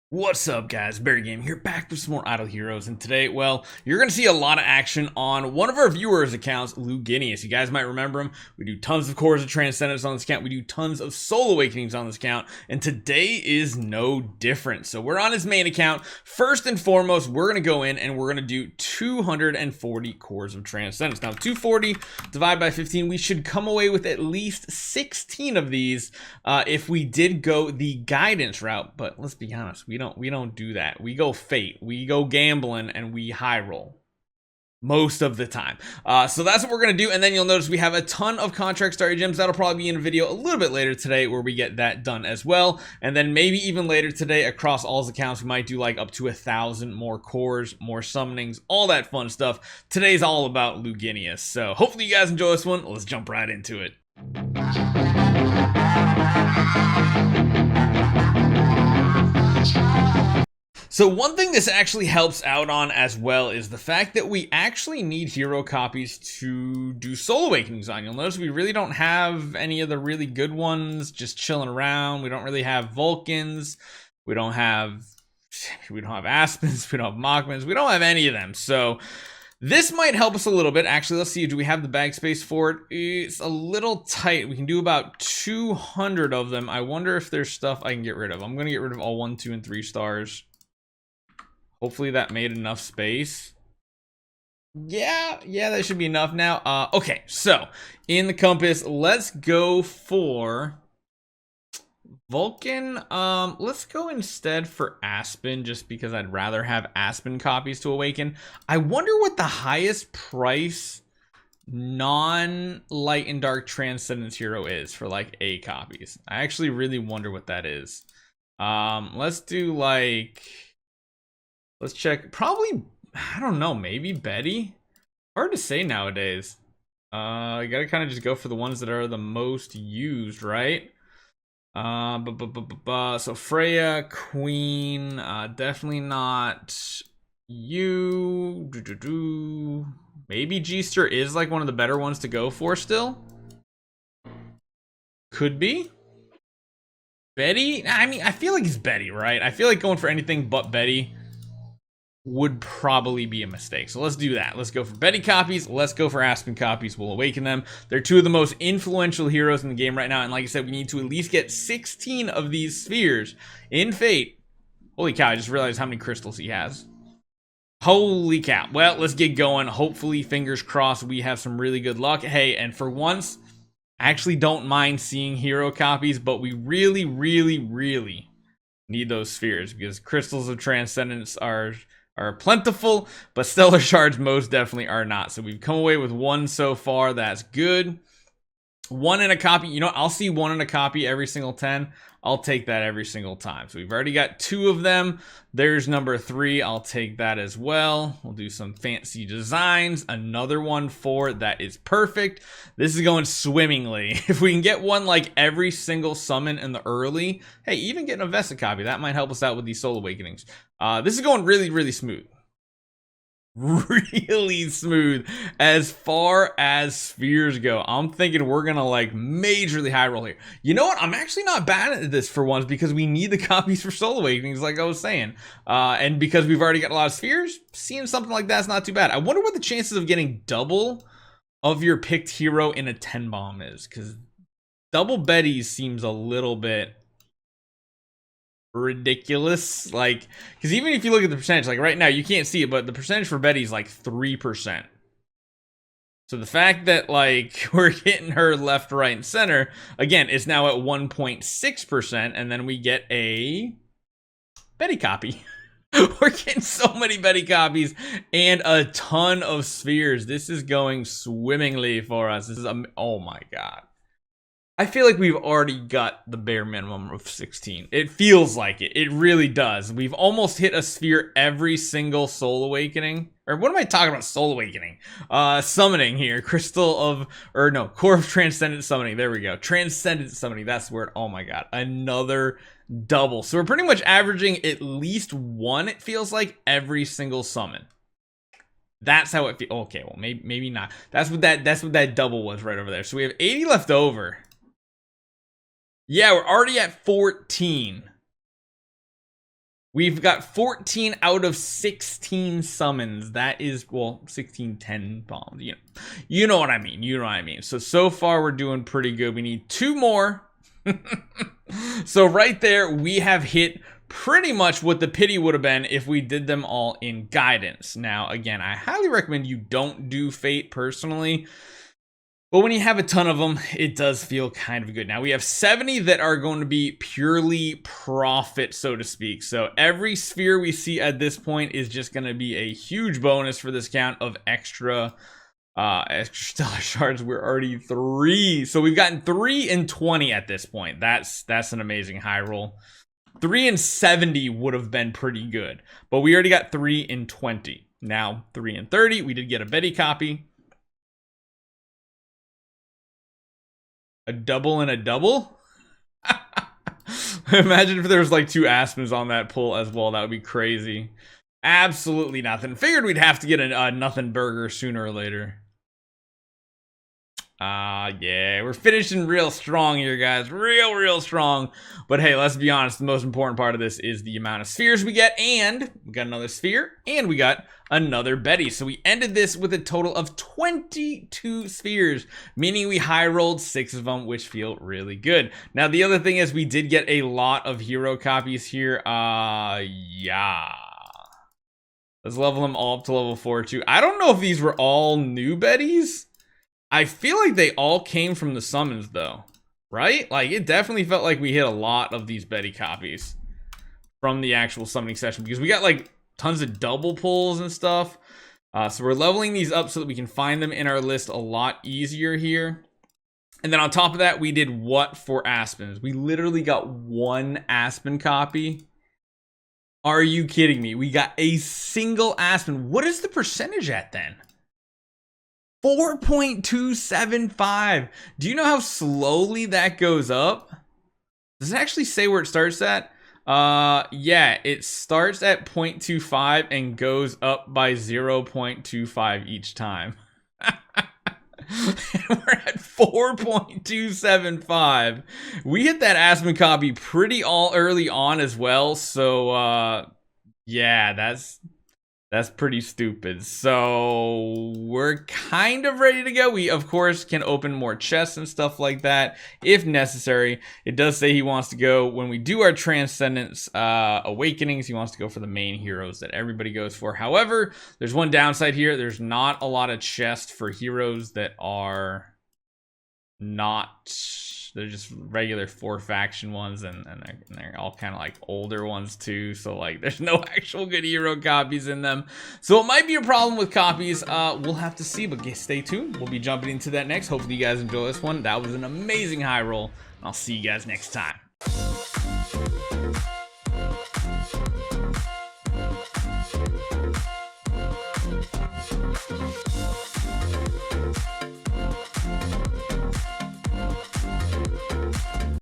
What's up, guys? Barry Game here, back with some more Idle Heroes, and today, well, you're going to see a lot of action on one of our viewers' accounts, Luginius. You guys might remember him. We do tons of cores of Transcendence on this account. We do tons of Soul Awakenings on this account, and today is no different. So we're on his main account. First and foremost, we're going to go in and we're going to do 240 cores of Transcendence. Now, 240 divided by 15, we should come away with at least 16 of these if we did go the guidance route, but let's be honest, we don't do that. We go fate, we go gambling, and we high roll most of the time. So that's what we're gonna do, and then you'll notice we have a ton of contract starter gems. That'll probably be in a video a little bit later today where we get that done as well, and then maybe even later today across all his accounts we might do like up to 1,000 more cores, more summonings, all that fun stuff. Today's all about Luginius, so hopefully you guys enjoy this one. Let's jump right into it. So one thing this actually helps out on as well is the fact that we actually need hero copies to do Soul Awakenings on. You'll notice we really don't have any of the really good ones just chilling around. We don't really have Vulcans. We don't have Aspens. We don't have Mockmans. We don't have any of them. So this might help us a little bit. Actually, let's see. Do we have the bag space for it? It's a little tight. We can do about 200 of them. I wonder if there's stuff I can get rid of. I'm going to get rid of all 1, 2, and 3 stars. Hopefully that made enough space. Yeah, that should be enough now. Okay, so in the compass, let's go for Vulcan. Let's go instead for Aspen, just because I'd rather have Aspen copies to awaken. I wonder what the highest price non-light and dark Transcendence hero is for like A copies. I actually really wonder what that is. Let's do like... Let's check. Probably, I don't know, maybe Betty? Hard to say nowadays. You gotta kind of just go for the ones that are the most used, right? So Freya, Queen, definitely not you. Maybe G-Ster is like one of the better ones to go for still. Could be. Betty? I mean, I feel like it's Betty, right? I feel like going for anything but Betty would probably be a mistake. So let's do that. Let's go for Betty copies. Let's go for Aspen copies. We'll awaken them. They're two of the most influential heroes in the game right now. And like I said, we need to at least get 16 of these spheres in Fate. Holy cow, I just realized how many crystals he has. Holy cow. Well, let's get going. Hopefully, fingers crossed, we have some really good luck. Hey, and for once, I actually don't mind seeing hero copies, but we really need those spheres because crystals of Transcendence are plentiful, but stellar shards most definitely are not. So we've come away with one so far. That's good. One in a copy. You know, I'll see one in a copy every single 10. I'll take that every single time. So we've already got 2 of them. There's number 3. I'll take that as well. We'll do some fancy designs. Another one for that is perfect. This is going swimmingly. If we can get one like every single summon in the early, hey, even getting a Vesta copy, that might help us out with these Soul Awakenings. This is going really smooth. Really smooth as far as spheres go. I'm thinking we're gonna like majorly high roll here. You know what? I'm actually not bad at this for once because we need the copies for Soul Awakenings, like I was saying. And because we've already got a lot of spheres, seeing something like that's not too bad. I wonder what the chances of getting double of your picked hero in a 10 bomb is, because double Betty's seems a little bit ridiculous, like, because even if you look at the percentage, like right now you can't see it, but the percentage for Betty is like 3%. So the fact that like we're hitting her left, right, and center, again, it's now at 1.6%, and then we get a Betty copy. We're getting so many Betty copies and a ton of spheres. This is going swimmingly for us. This is oh my god. I feel like we've already got the bare minimum of 16. It feels like it. It really does. We've almost hit a sphere every single Soul Awakening. Or what am I talking about? Soul Awakening. Summoning here. Core of Transcendence summoning. There we go. Transcendence summoning. That's the word. Oh my god. Another double. So we're pretty much averaging at least one, it feels like, every single summon. That's how it feels. Okay, well, maybe not. That's what that double was right over there. So we have 80 left over. Yeah, we're already at 14. We've got 14 out of 16 summons. That is, well, 16, 10 bombs. You know what I mean. You know what I mean. So far we're doing pretty good. We need 2 more. So right there, we have hit pretty much what the pity would have been if we did them all in guidance. Now, again, I highly recommend you don't do fate personally, but when you have a ton of them, it does feel kind of good. Now, we have 70 that are going to be purely profit, so to speak. So every sphere we see at this point is just going to be a huge bonus for this count of extra stellar shards. We're already 3, so we've gotten 3 and 20 at this point. That's an amazing high roll. 3 and 70 would have been pretty good, but we already got 3 and 20. Now 3 and 30. We did get a Betty copy, a double and a double. Imagine if there was like 2 Aspens on that pull as well. That would be crazy. Absolutely nothing. Figured we'd have to get a nothing burger sooner or later. Yeah, we're finishing real strong here, guys. Real strong. But hey, let's be honest, the most important part of this is the amount of spheres we get, and we got another sphere, and we got another Betty. So we ended this with a total of 22 spheres, meaning we high rolled 6 of them, which feel really good. Now, the other thing is we did get a lot of hero copies here. Yeah. Let's level them all up to level 4 too. I don't know if these were all new Bettys. I feel like they all came from the summons though, right? Like it definitely felt like we hit a lot of these Betty copies from the actual summoning session because we got like tons of double pulls and stuff. So we're leveling these up so that we can find them in our list a lot easier here. And then on top of that, we did what for Aspens? We literally got 1 Aspen copy. Are you kidding me? We got a single Aspen. What is the percentage at then? 4.275. Do you know how slowly that goes up? Does it actually say where it starts at? Yeah, it starts at 0.25 and goes up by 0.25 each time. We're at 4.275. We hit that Aspen copy pretty early on as well. So, yeah, that's pretty stupid. So we're kind of ready to go. We, of course, can open more chests and stuff like that if necessary. It does say he wants to go, when we do our Transcendence Awakenings, he wants to go for the main heroes that everybody goes for. However, there's one downside here. There's not a lot of chests for heroes that are not... They're just regular 4 faction ones, and they're all kind of like older ones too. So like, there's no actual good hero copies in them. So it might be a problem with copies. We'll have to see, but stay tuned. We'll be jumping into that next. Hopefully you guys enjoy this one. That was an amazing high roll. I'll see you guys next time.